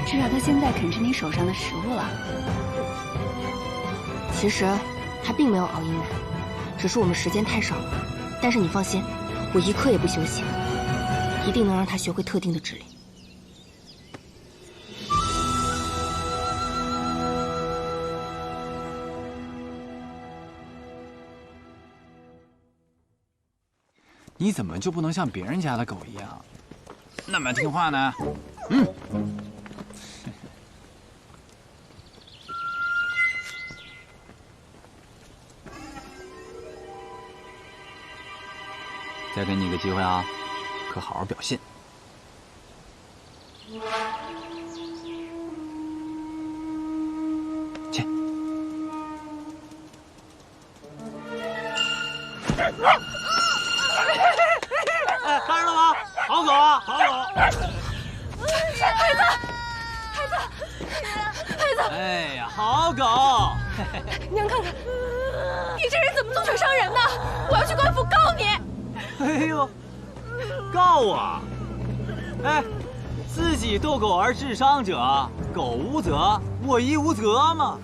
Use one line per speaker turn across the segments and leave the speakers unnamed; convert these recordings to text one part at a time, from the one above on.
至少他现在肯吃你手上的食物了。
其实他并没有熬夜难，只是我们时间太少了。但是你放心，我一刻也不休息，一定能让他学会特定的指令。
你怎么就不能像别人家的狗一样，那么听话呢？嗯。再给你一个机会啊，可好好表现。去。
哎，看着了吗？好狗啊，好狗！
孩子！
哎呀，好狗！
娘看看，你这人怎么动手伤人呢？我要去官府告你！
哎呦，告我！哎，自己斗狗而致伤者，狗无责，我亦无责嘛。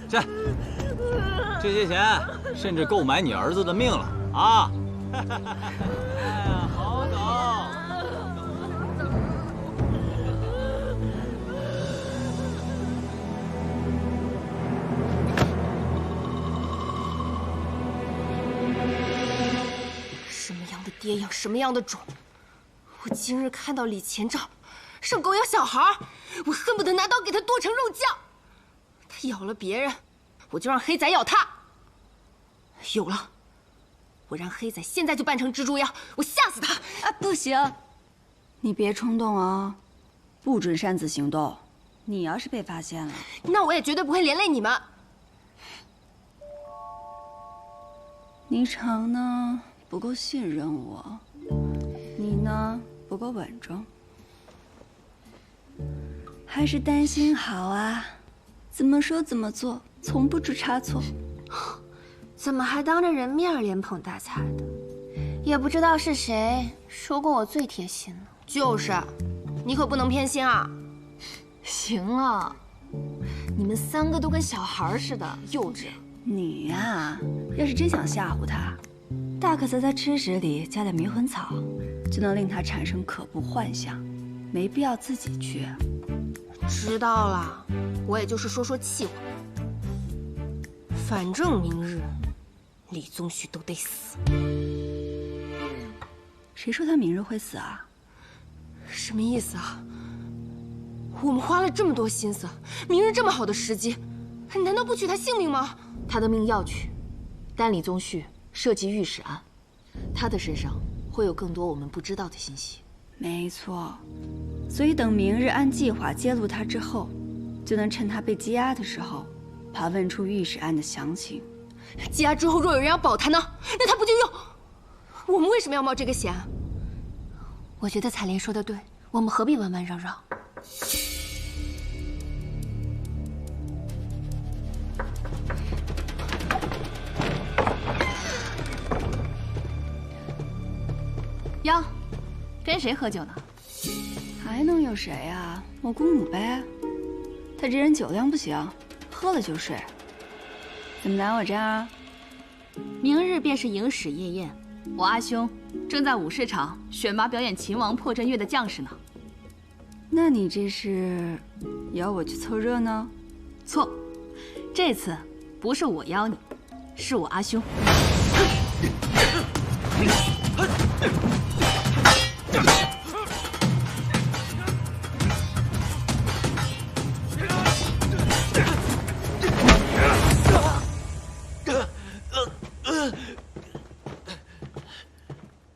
这。 这些钱甚至够买你儿子的命了啊！哎呀，好狗！
什么样的爹养什么样的种。我今日看到李前兆上狗咬小孩，我恨不得拿刀给他剁成肉酱。他咬了别人。 我就让黑仔咬他。有了，我让黑仔现在就扮成蜘蛛妖，我吓死他！
啊，不行，你别冲动啊，不准擅自行动。你要是被发现了，
那我也绝对不会连累你们。
霓裳呢不够信任我，你呢不够稳重，还是担心好啊？怎么说怎么做。 从不知差错，
怎么还当着人面连捧带踩的？也不知道是谁说过我最贴心呢。
就是，你可不能偏心啊！
行了，你们三个都跟小孩似的，幼稚。
你呀，要是真想吓唬他，大可在他吃食里加点迷魂草，就能令他产生可怖幻想，没必要自己去。
知道了，我也就是说说气话。反正明日李宗旭都得死。
谁说他明日会死啊？
什么意思啊？我们花了这么多心思，明日这么好的时机，难道不取他性命吗？
他的命要取，但李宗旭涉及御史案，他的身上会有更多我们不知道的信息。
没错，所以等明日按计划揭露他之后，就能趁他被羁押的时候，爬问出御史案的详情。
羁押之后，若有人要保他呢，那他不就又……我们为什么要冒这个险？
我觉得彩莲说的对，我们何必弯弯绕绕？
哟，跟谁喝酒呢？
还能有谁啊？我姑母呗。她这人酒量不行，喝了就睡。怎么来我这儿啊？
明日便是迎使夜宴，我阿兄正在武士场选拔表演秦王破阵乐的将士呢。
那你这是邀我去凑热闹？
错，这次不是我邀你，是我阿兄。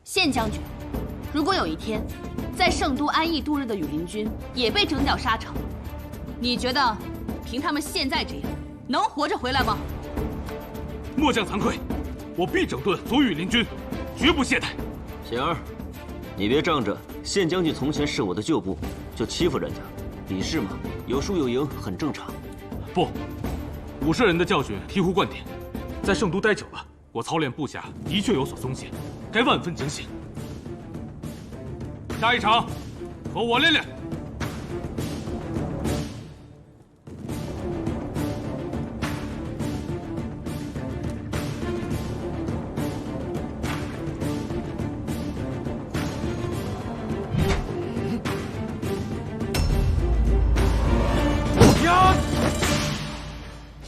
宪将军，如果有一天，在圣都安逸度日的羽林军也被征调沙城，你觉得凭他们现在这样，能活着回来吗？
末将惭愧，我必整顿所有羽林军，绝不懈怠。
贤儿，你别仗着宪将军从前是我的旧部就欺负人家，比试嘛，有输有赢很正常。
不，武舍人的教训醍醐灌顶，在圣都待久了，我操练部下的确有所松懈，该万分警醒。下一场，和我练练。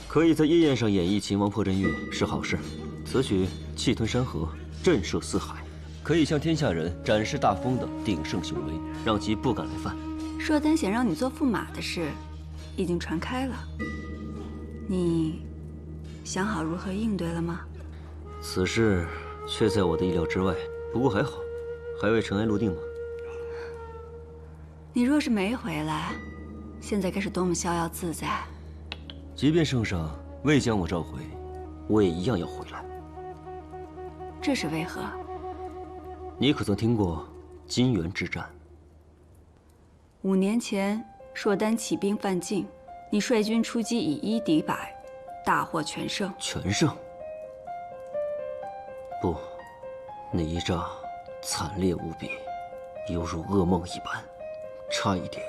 可以在夜宴上演绎秦王破阵乐是好事，此曲气吞山河，震慑四海，可以向天下人展示大风的鼎盛雄威，让其不敢来犯。
硕丹想让你做驸马的事，已经传开了。你想好如何应对了吗？
此事却在我的意料之外，不过还好，还未尘埃落定吗？
你若是没回来，现在该是多么逍遥自在。
即便圣上未将我召回，我也一样要回来。
这是为何？
你可曾听过金元之战
？5年前，硕丹起兵犯境，你率军出击，以1敌100，大获全胜。
全胜？不，那一仗惨烈无比，犹如噩梦一般，差一点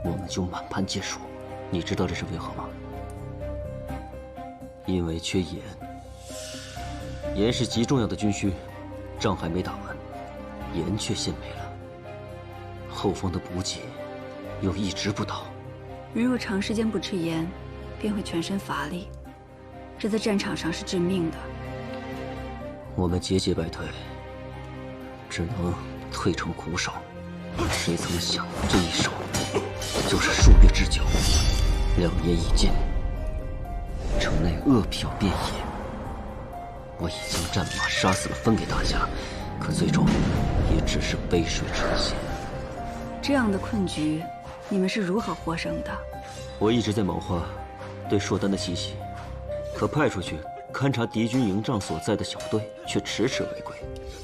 我们就满盘皆输。你知道这是为何吗？因为缺盐。盐是极重要的军需，仗还没打完，盐却先没了。后方的补给又一直不到。
人若长时间不吃盐，便会全身乏力，这在战场上是致命的。
我们节节败退，只能退成苦手。谁曾想，这一守就是数月之久。2年已尽，城内恶殍遍野。我已将战马杀死了，分给大家，可最终也只是杯水车薪。
这样的困局，你们是如何获胜的？
我一直在谋划对硕丹的奇袭，可派出去勘察敌军营帐所在的小队却迟迟未归。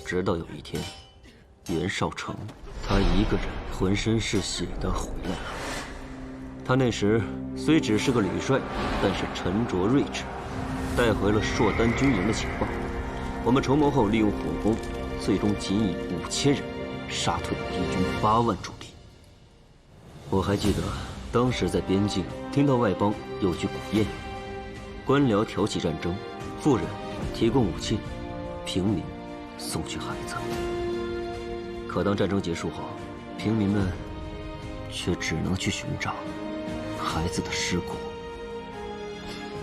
直到有一天，袁绍成他一个人浑身是血的回来了。他那时虽只是个旅帅，但是沉着睿智，带回了硕丹军营的情报。我们筹谋后，利用火攻，最终仅以5000人杀退了敌军8万驻地。我还记得当时在边境听到外邦有句古谚语：官僚挑起战争，富人提供武器，平民送去孩子。可当战争结束后，平民们却只能去寻找孩子的尸骨。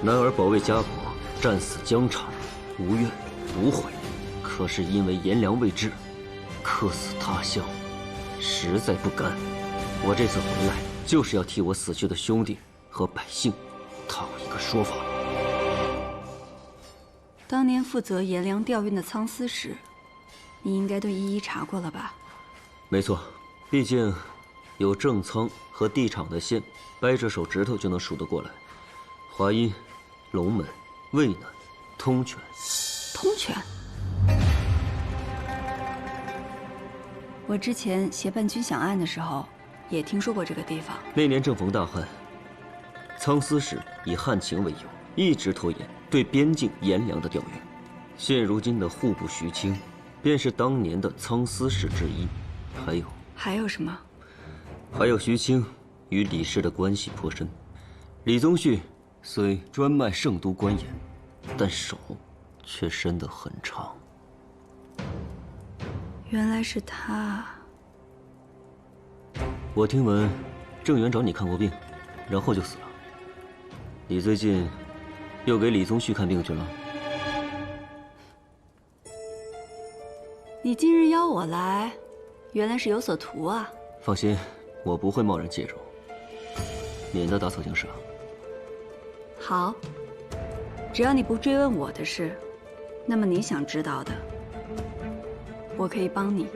男儿保卫家国，战死疆场，无怨无悔。可是因为颜良未至，客死他乡，实在不甘。我这次回来，就是要替我死去的兄弟和百姓讨一个说法。
当年负责颜良调运的苍司使，你应该都一一查过了吧？
没错，毕竟有正仓和地场的县，掰着手指头就能数得过来。华阴、龙门、渭南、通泉。
通泉。我之前协办军饷案的时候，也听说过这个地方。
那年正逢大旱，苍司使以旱情为由，一直拖延对边境颜良的调运。现如今的户部徐清，便是当年的苍司使之一。
还有什么？
还有徐清与李氏的关系颇深。李宗旭虽专卖圣都官盐，但手却伸得很长。
原来是他。
我听闻郑元找你看过病，然后就死了。你最近又给李宗旭看病去了？
你今日邀我来，原来是有所图啊。
放心，我不会贸然介入，免得打草惊蛇。
好，只要你不追问我的事，那么你想知道的，我可以帮你。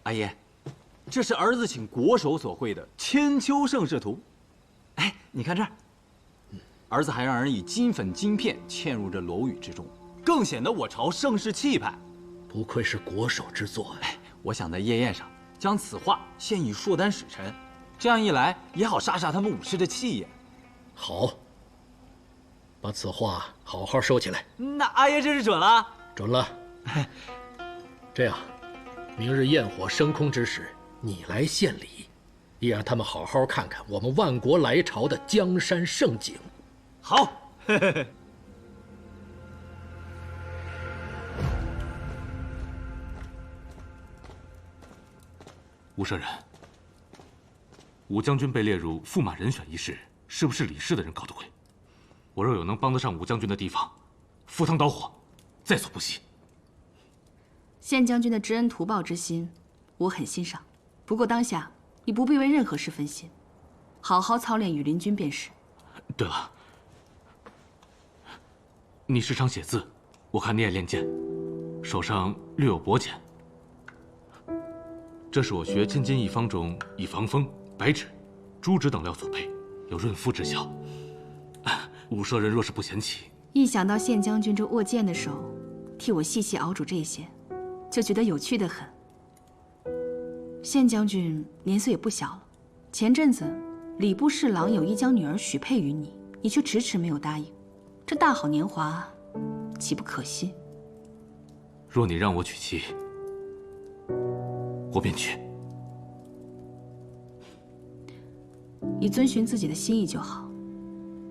阿爷，这是儿子请国手所绘的《千秋盛世图》。哎，你看这儿，儿子还让人以金粉金片嵌入这楼宇之中，更显得我朝盛世气派。
不愧是国手之作。
哎，我想在夜宴上将此画献与硕丹使臣，这样一来也好杀杀他们武士的气焰。
好，把此画好好收起来。
那阿爷这是准了？
准了。这样，明日焰火升空之时，你来献礼，也让他们好好看看我们万国来朝的江山盛景。
好。
吴舍人，武将军被列入驸马人选一事，是不是李氏的人搞的鬼？我若有能帮得上武将军的地方，赴汤蹈火，在所不惜。
县将军的知恩图报之心，我很欣赏。不过当下你不必为任何事分心，好好操练羽林军便是。
对了，你时常写字，我看你也练剑，手上略有薄茧。这是我学千金一方中以防风、白芷、朱脂等料所配，有润肤之效。武舍人若是不嫌弃，
一想到县将军这握剑的手，替我细细熬煮这些，就觉得有趣得很。县将军年岁也不小了，前阵子礼部侍郎有意将女儿许配于你，你却迟迟没有答应，这大好年华，岂不可惜？
若你让我娶妻，我便娶。
你遵循自己的心意就好，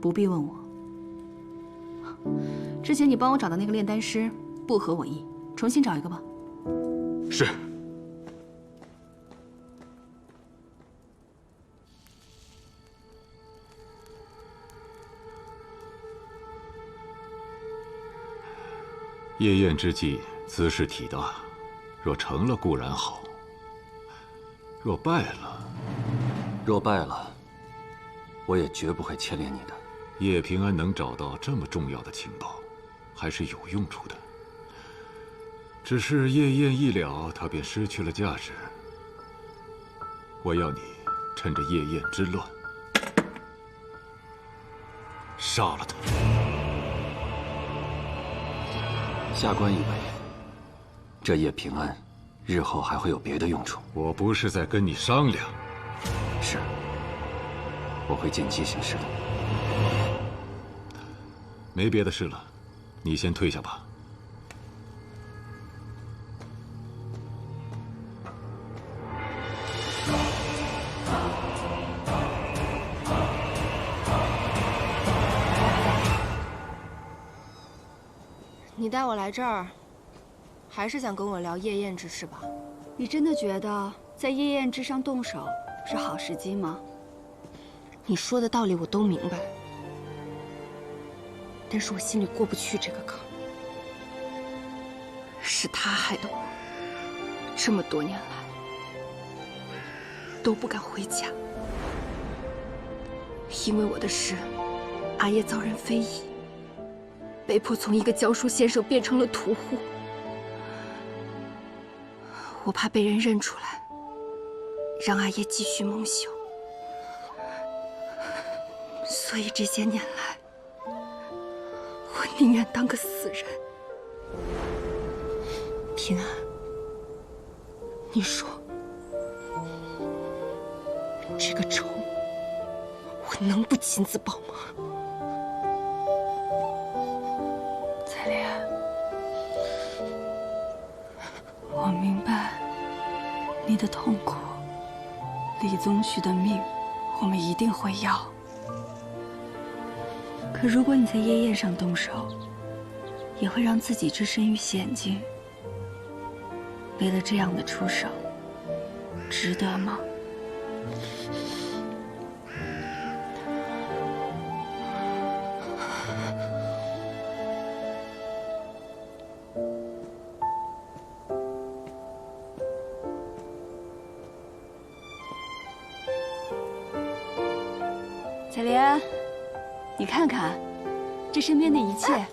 不必问我。之前你帮我找的那个炼丹师不合我意，重新找一个吧。
是。
夜宴之际，兹事体大，若成了固然好，若败了，
我也绝不会牵连你的。
叶平安能找到这么重要的情报，还是有用处的。只是夜宴一了，他便失去了价值。我要你趁着夜宴之乱，杀了他。
下官以为，这叶平安日后还会有别的用处。
我不是在跟你商量。
是，我会尽机行事的。
没别的事了，你先退下吧。
你带我来这儿，还是想跟我聊夜宴之事吧？
你真的觉得在叶燕之上动手是好时机吗？
你说的道理我都明白，但是我心里过不去这个坎儿。是他害得我这么多年来都不敢回家，因为我的事，阿叶遭人非议，被迫从一个教书先生变成了屠户。我怕被人认出来，让阿叶继续蒙羞，所以这些年来，我宁愿当个死人。平安，你说这个仇我能不亲自报吗？
彩莲，我明白你的痛苦，李宗旭的命我们一定会要。可如果你在叶燕上动手，也会让自己置身于险境。为了这样的出手，值得吗？彩莲，你看看，这身边的一切，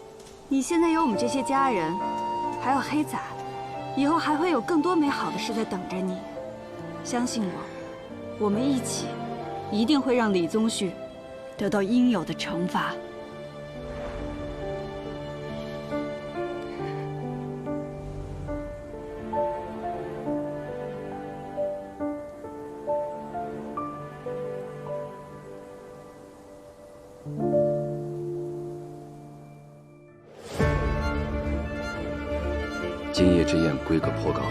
你现在有我们这些家人，还有黑仔。以后还会有更多美好的事在等着你，相信我，我们一起，一定会让李宗旭得到应有的惩罚。
今夜之宴规格颇高，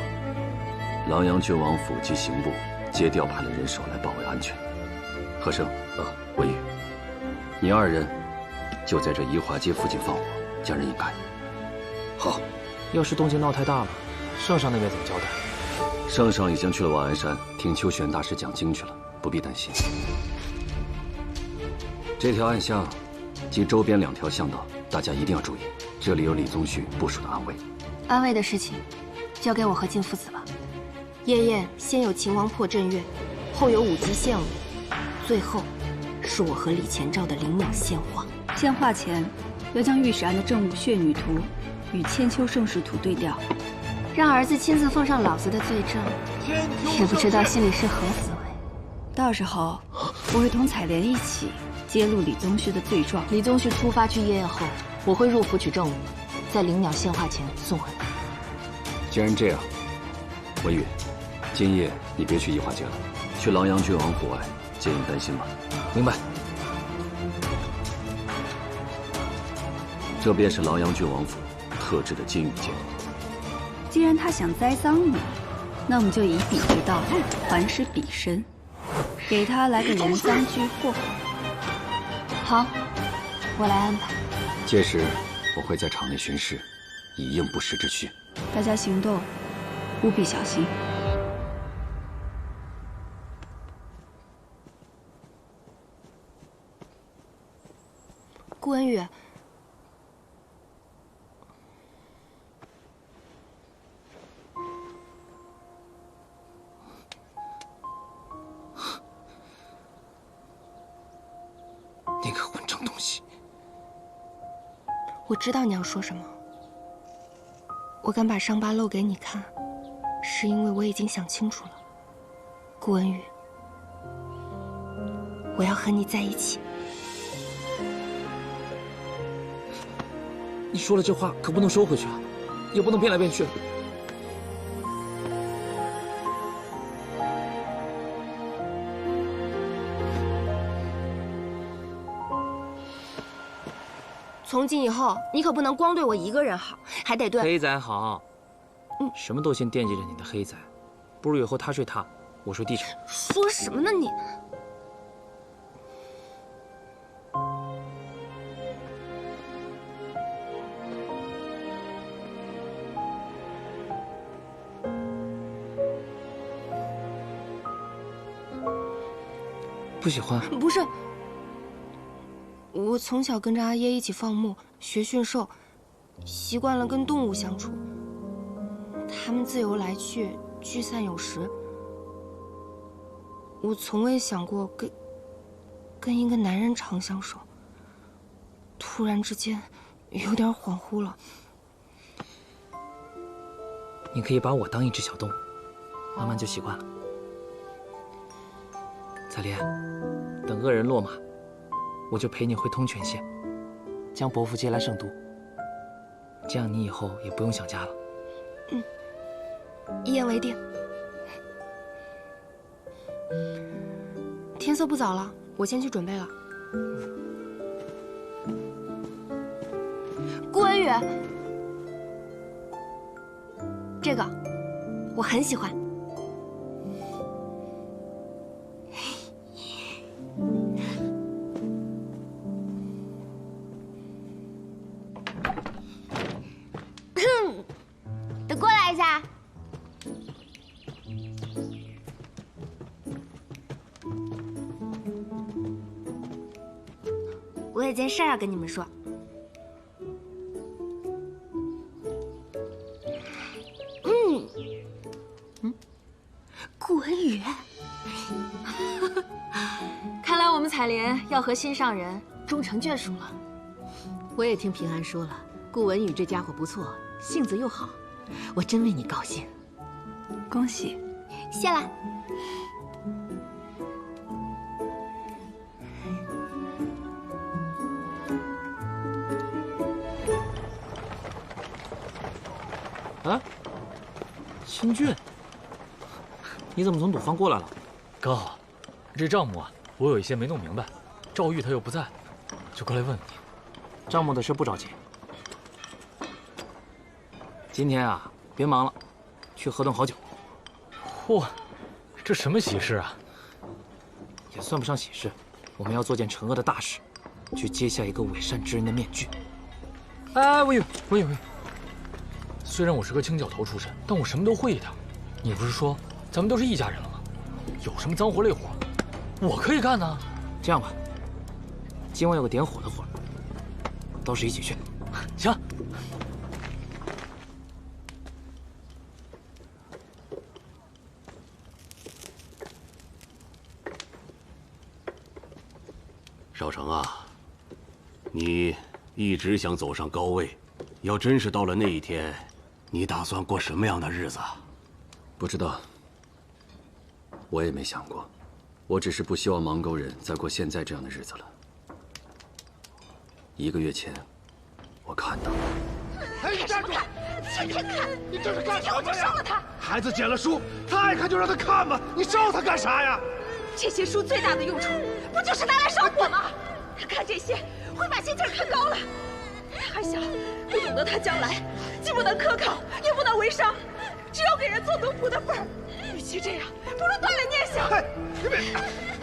琅琊郡王府及刑部皆调派了人手来保卫安全。和生，文宇，你二人就在这宜华街附近放火，将人引开。
好。要是动静闹太大了，圣上那边怎么交代？
圣上已经去了瓦安山听秋玄大师讲经去了，不必担心。这条暗巷及周边2条巷道，大家一定要注意，这里有李宗旭部署的暗卫。
安慰的事情，交给我和靖父子吧。
夜宴先有秦王破阵乐，后有武吉献舞，最后是我和李前兆的灵鸟献化。
献化前，要将御史案的正午血女图与千秋盛世图对调，
让儿子亲自奉上老子的罪证，也不知道心里是何滋味。
到时候，我会同彩莲一起揭露李宗旭的罪状。
李宗旭出发去夜宴后，我会入府取正午。在灵鸟献化前送回来。
既然这样，文宇，今夜你别去宜华街了，去琅琊郡王府外接应丹心吧。
明白。
这便是琅琊郡王府特制的金玉剑。
既然他想栽赃你，那我们就以彼之道还施彼身，给他来个人赃俱获。
好，我来安排。
届时我会在场内巡视，以应不时之需。
大家行动务必小心。
顾文宇，
你个混账东西！
我知道你要说什么。我敢把伤疤露给你看，是因为我已经想清楚了。顾文宇，我要和你在一起。
你说了这话可不能收回去啊，也不能变来变去。
从今以后，你可不能光对我一个人好，还得对
黑仔好。什么都先惦记着你的黑仔，不如以后他睡他，我睡地上。
说什么呢你？
不喜欢？
不是，我从小跟着阿耶一起放牧、学驯兽，习惯了跟动物相处。它们自由来去，聚散有时。我从未想过跟一个男人长相守。突然之间，有点恍惚了。
你可以把我当一只小动物，慢慢就习惯了。彩莲，等恶人落马，我就陪你回通泉县，将伯父接来圣都。这样你以后也不用想家了。
嗯，一言为定。天色不早了，我先去准备了。顾文宇，这个我很喜欢。
等过来一下。我有件事儿要跟你们说。
顾文宇，看来我们彩莲要和心上人终成眷属了。
我也听平安说了，顾文宇这家伙不错，性子又好，我真为你高兴。
恭喜，
谢了。
啊，新俊，你怎么从赌坊过来了？
哥，这账目啊，我有一些没弄明白，赵玉他又不在，就过来问问你。
账目的事不着急，今天啊，别忙了，去喝顿好酒。
嚯，这什么喜事啊？
也算不上喜事，我们要做件惩恶的大事，去揭下一个伪善之人的面具。
哎，我以为，虽然我是个清教头出身，但我什么都会一点。你不是说咱们都是一家人了吗？有什么脏活累活，我可以干呢。
这样吧，今晚有个点火的活，倒是一起去。
行。
少成啊，你一直想走上高位，要真是到了那一天，你打算过什么样的日子？
不知道，我也没想过，我只是不希望芒沟人再过现在这样的日子了。1个月前，我看到了。
哎，你站住！天天看，你这是干什么呀？我就烧了他！孩子捡了书，他爱看就让他看吧，你烧他干啥呀？
这些书最大的用处，不就是拿来烧火吗？看这些会把心气儿看高了。他还小，不懂得他将来既不能科考，也不能为商，只有给人做奴仆的份儿。与其这样，不如断了念想。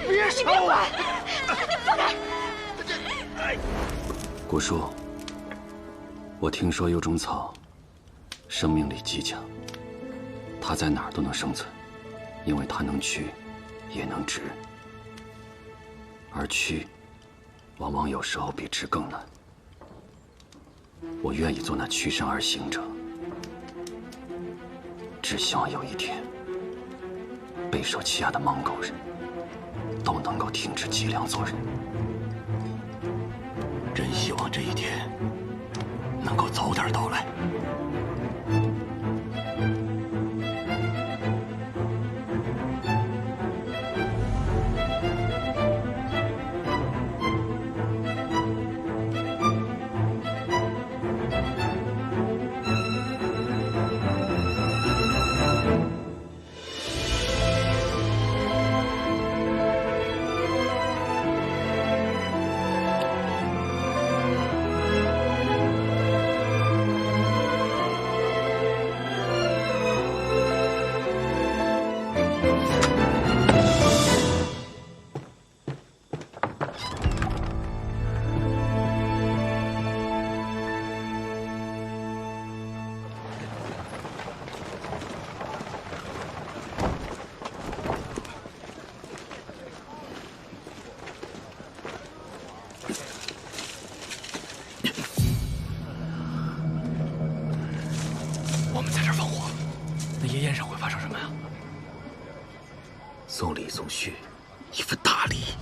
别烧我！
你放开！
古叔，我听说有种草，生命力极强，它在哪儿都能生存，因为它能驱，也能直，而驱，往往有时候比直更难。我愿意做那驱山而行者，只希望有一天，备受欺压的芒沟人都能够停止脊梁做人。
真希望这一天能够早点到来。
送礼送序，一份大礼。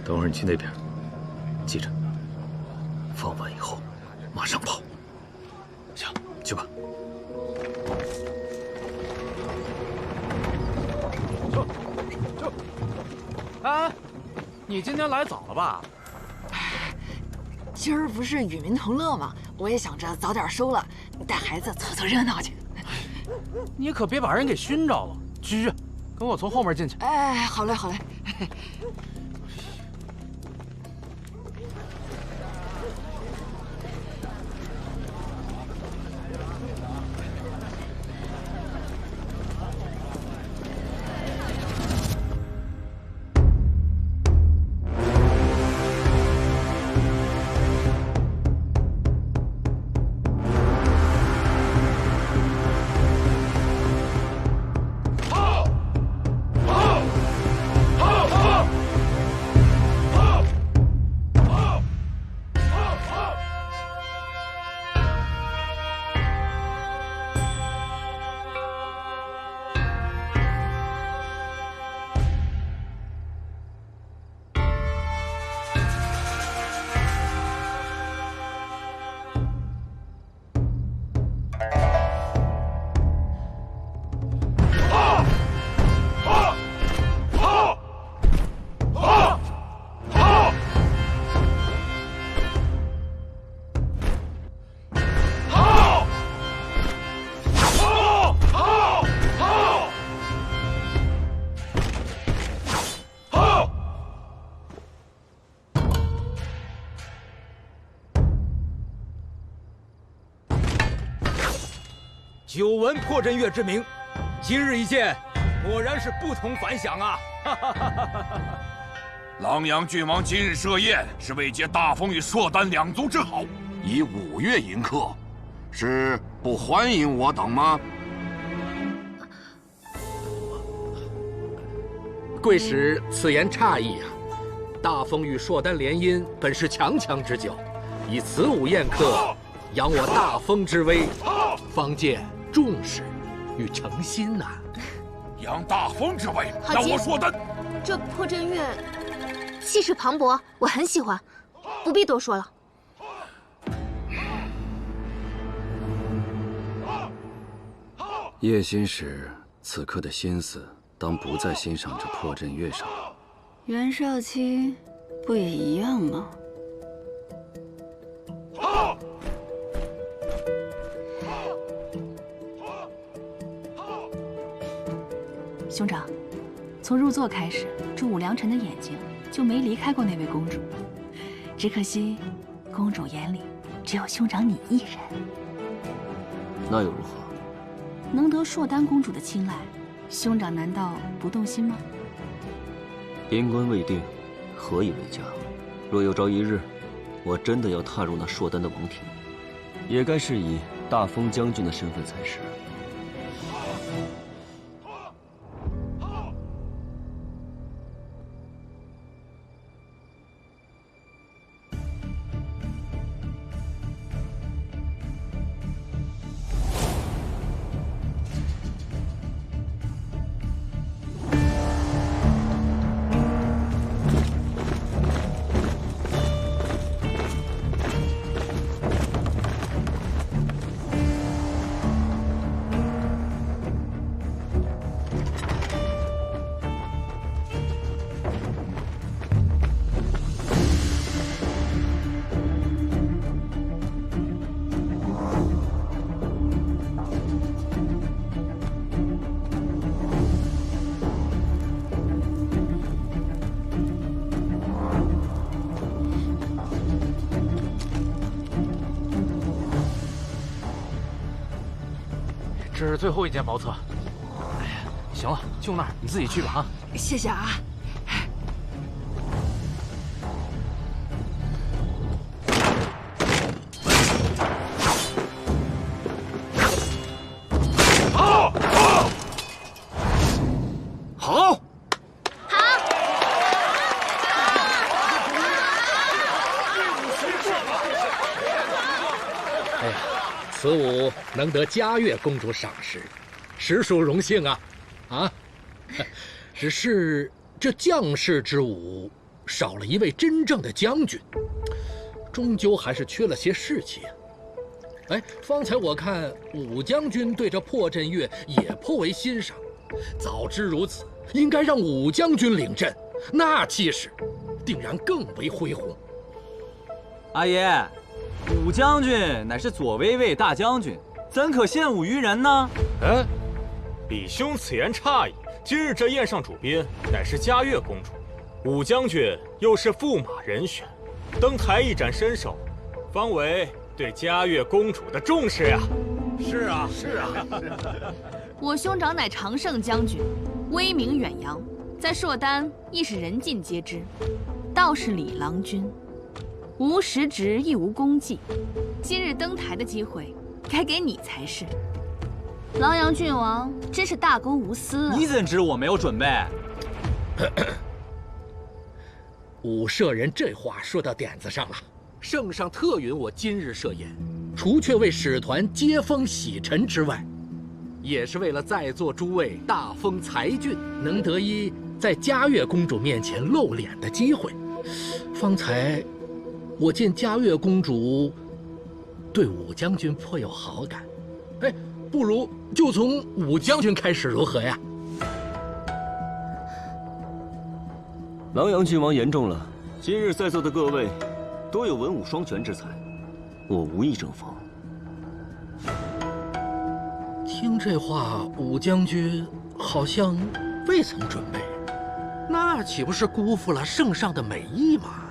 等会儿你去那边，记着，放完以后马上跑。行，去吧。
哎，你今天来早了吧？
今儿不是与民同乐吗？我也想着早点收了，带孩子凑凑热闹去。
你可别把人给熏着了。去，跟我从后面进去。
哎，好嘞，好嘞。
久闻破阵乐之名，今日一见，果然是不同凡响啊！
琅琊郡王今日设宴，是为接大风与硕丹两族之好，以5月迎客，是不欢迎我等吗？
贵使此言差矣啊！大风与硕丹联姻本是强强之交，以此午宴客，扬我大风之威，方见重视与诚心呐。
扬大风之威，
好
让我硕丹。
这破阵乐气势磅礴，我很喜欢，不必多说了。
叶心使此刻的心思，当不在欣赏这破阵乐上了。
袁少卿，不也一样吗？
兄长，从入座开始，这武良辰的眼睛就没离开过那位公主。只可惜，公主眼里只有兄长你一人。
那又如何？
能得硕丹公主的青睐，兄长难道不动心吗？
边关未定，何以为家？若有朝一日，我真的要踏入那硕丹的王庭，也该是以大风将军的身份才是。
这是最后一间茅厕。哎呀，行了，就那儿，你自己去吧啊。
谢谢啊。
好。
哎呀，此舞能得嘉月公主赏识，实属荣幸啊！啊，只是这将士之武少了一位真正的将军，终究还是缺了些士气啊。哎，方才我看武将军对这破阵乐也颇为欣赏，早知如此，应该让武将军领阵，那气势定然更为恢宏。
阿爷，武将军乃是左威卫大将军，怎可献武于人呢？
哎，李兄此言差矣。今日这宴上主宾乃是嘉悦公主，武将军又是驸马人选，登台一展身手，方为对嘉悦公主的重视呀。
是啊，是啊。
我兄长乃常胜将军，威名远扬，在朔丹亦是人尽皆知。倒是李郎君，无实职亦无功绩，今日登台的机会该给你才是。狼阳郡王真是大公无私啊！
你怎知我没有准备？
武舍人这话说到点子上了。圣上特允我今日设宴，除却为使团接风洗尘之外，也是为了在座诸位大封才俊，能得一在嘉悦公主面前露脸的机会。方才我见嘉悦公主对武将军颇有好感，哎，不如就从武将军开始如何呀？
狼阳郡王言重了，今日在座的各位多有文武双全之才，我无意争锋。
听这话，武将军好像未曾准备，那岂不是辜负了圣上的美意吗？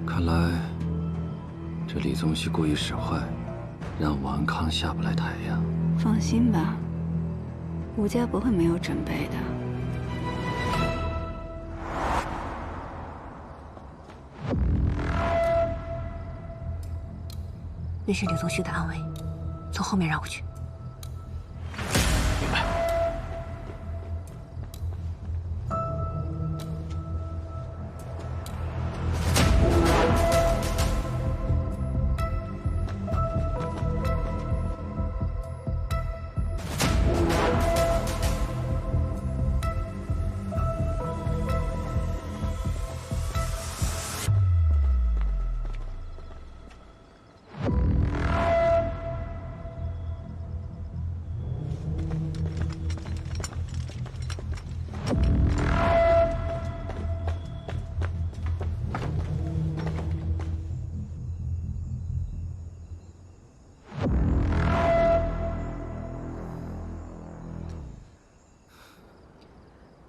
看来这李宗熙故意使坏，让王康下不来台呀。
放心吧，武家不会没有准备的。
那是李宗旭的安危，从后面绕过去。
明白。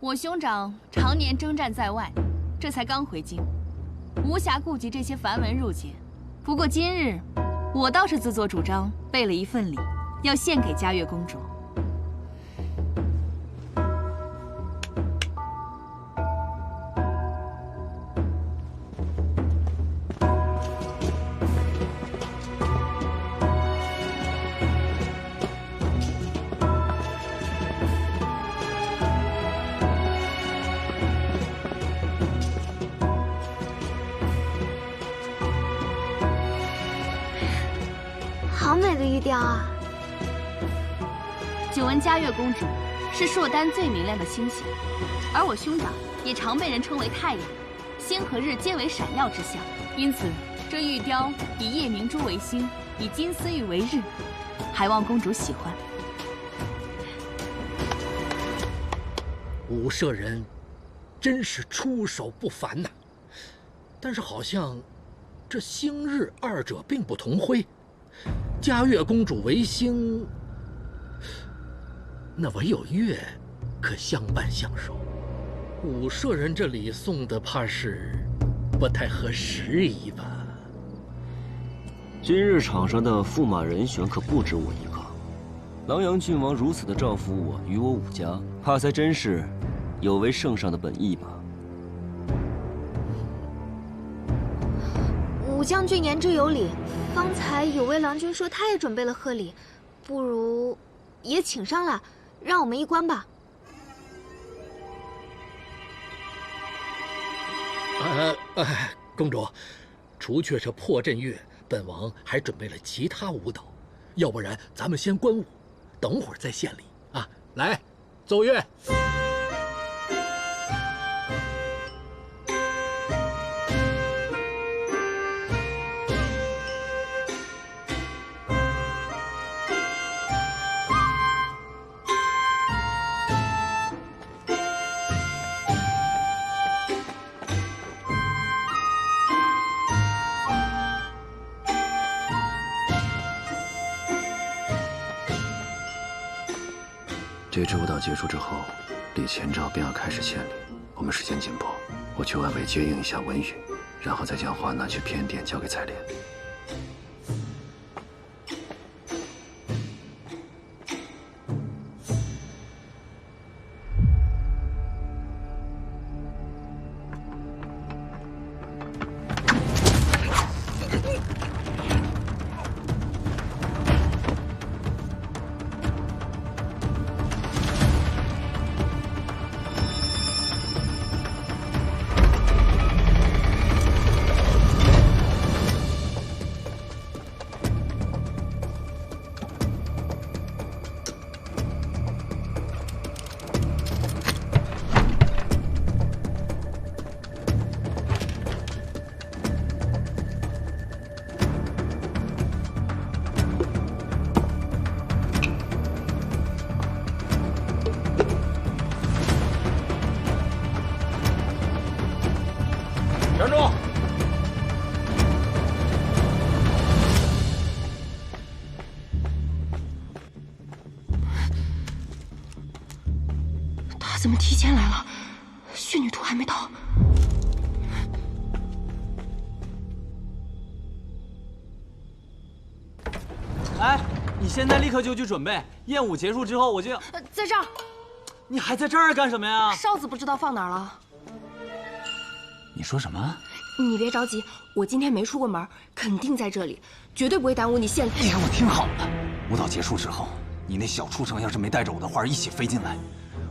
我兄长常年征战在外，这才刚回京，无暇顾及这些繁文缛节。不过今日，我倒是自作主张备了一份礼，要献给嘉悦公主。
好美的玉雕啊！
久闻嘉悦公主是朔丹最明亮的星星，而我兄长也常被人称为太阳，星和日皆为闪耀之象，因此这玉雕以夜明珠为星，以金丝玉为日，还望公主喜欢。
武舍人真是出手不凡呐，但是好像这星日二者并不同辉。嘉悦公主为星，那唯有月可相伴相守。武舍人这里送的怕是不太合时宜吧？
今日场上的驸马人选可不止我一个。狼阳郡王如此的照拂我与我武家，怕才真是有违圣上的本意吧？
武将军言之有理，方才有位郎君说他也准备了贺礼，不如也请上来，让我们一观吧。
公主，除却这破阵乐，本王还准备了其他舞蹈，要不然咱们先观舞，等会儿再献礼啊！来，奏乐。
这支舞蹈结束之后，李前兆便要开始献礼。我们时间紧迫，我去外围接应一下文宇，然后再将花拿去偏殿交给采莲。
站住！
他怎么提前来了？血女图还没到。
哎，你现在立刻就去准备，宴舞结束之后我就要。
在这儿。
你还在这儿干什么呀？
哨子不知道放哪儿了。
你说什么？
你别着急，我今天没出过门，肯定在这里，绝对不会耽误你献礼。
你给我听好了，舞蹈结束之后，你那小畜生要是没带着我的花一起飞进来，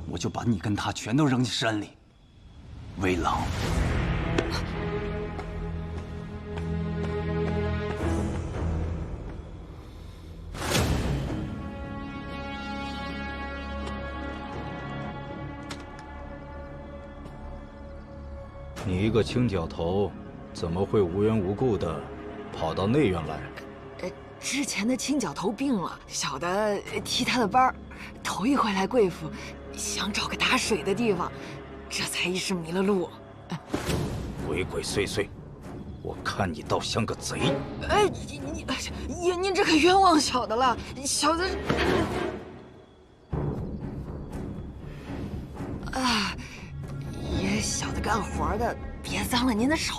我就把你跟他全都扔进山里。威狼。
你一个青角头，怎么会无缘无故的跑到内院来？
之前的青角头病了，小的替他的班，头一回来贵府，想找个打水的地方，这才一时迷了路。
鬼鬼祟祟，我看你倒像个贼。
哎，您这可冤枉小的了，小的啊，也小的干活的，别脏了您的手。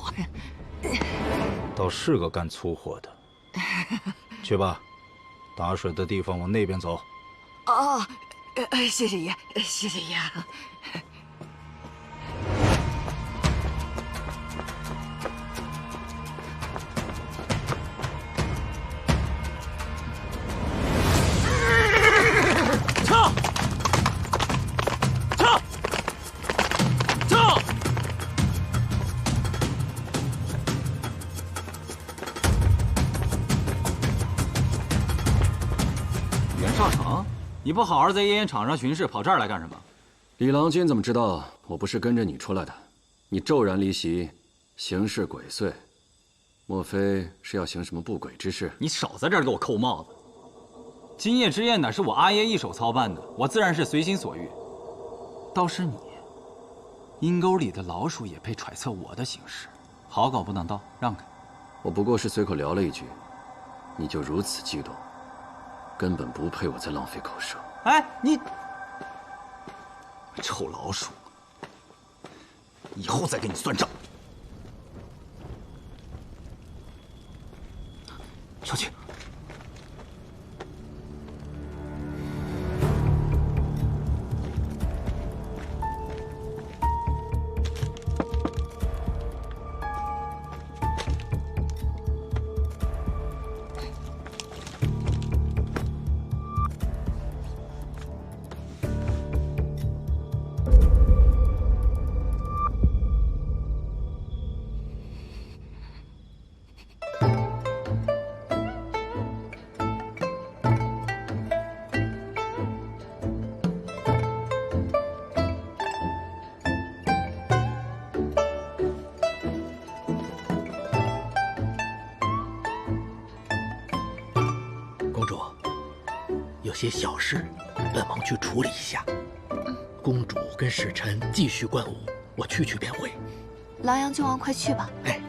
倒是个干粗活的。去吧，打水的地方往那边走。
哦，谢谢爷，谢谢爷。
撤！撤！撤！袁绍成，你不好好在夜宴场上巡视，跑这儿来干什么？
李郎君怎么知道我不是跟着你出来的？你骤然离席，行事鬼祟，莫非是要行什么不轨之事？
你少在这儿给我扣帽子！今夜之宴乃是我阿爷一手操办的，我自然是随心所欲。倒是你，阴沟里的老鼠也配揣测我的行事，好狗不挡道，让开！
我不过是随口聊了一句，你就如此激动，根本不配我再浪费口舌。
哎，你臭老鼠，以后再跟你算账。小青。
主，有些小事，本王去处理一下。公主跟使臣继续观舞，我去便回。
狼阳郡王，快去吧。
哎。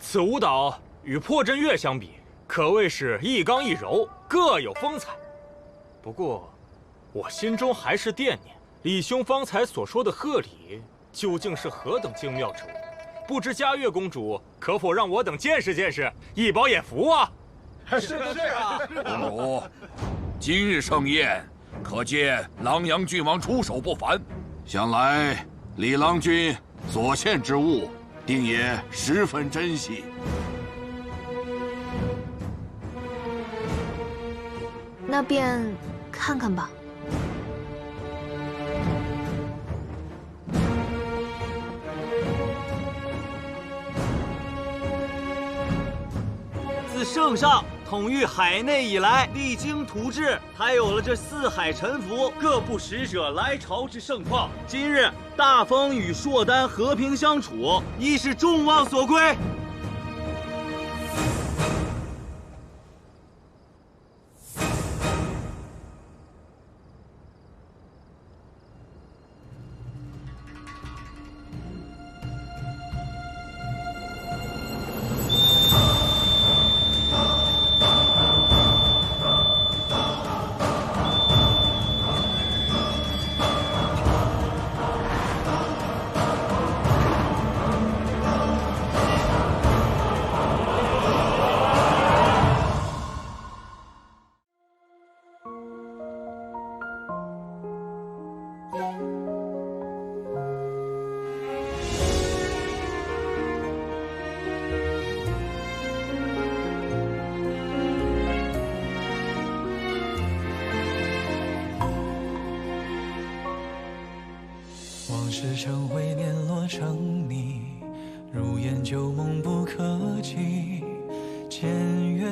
此舞蹈与破阵乐相比，可谓是一刚一柔，各有风采。不过，我心中还是惦念李兄方才所说的贺礼究竟是何等精妙之物，不知嘉悦公主可否让我等见识见识，一饱眼福啊！
是啊，
公主，今日盛宴，可见狼阳郡王出手不凡，想来李郎君所献之物，定也十分珍惜。
那便看看吧。
自圣上统御海内以来，励精图治，才有了这四海臣服、各部使者来朝之盛况。今日大风与硕丹和平相处，亦是众望所归。
世成灰联络成泥，如烟旧梦不可及。渐远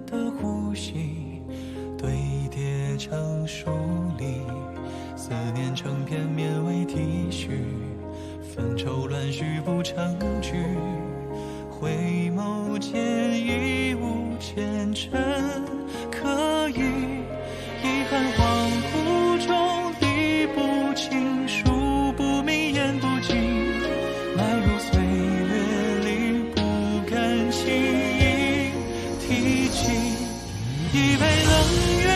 的呼吸堆叠成疏离，思念成片绵为体恤，纷愁乱絮不成句。回眸间已无前尘可以，遗憾恍惚中理不清，数不明言不尽，埋入岁月里不敢轻易提起。一杯冷月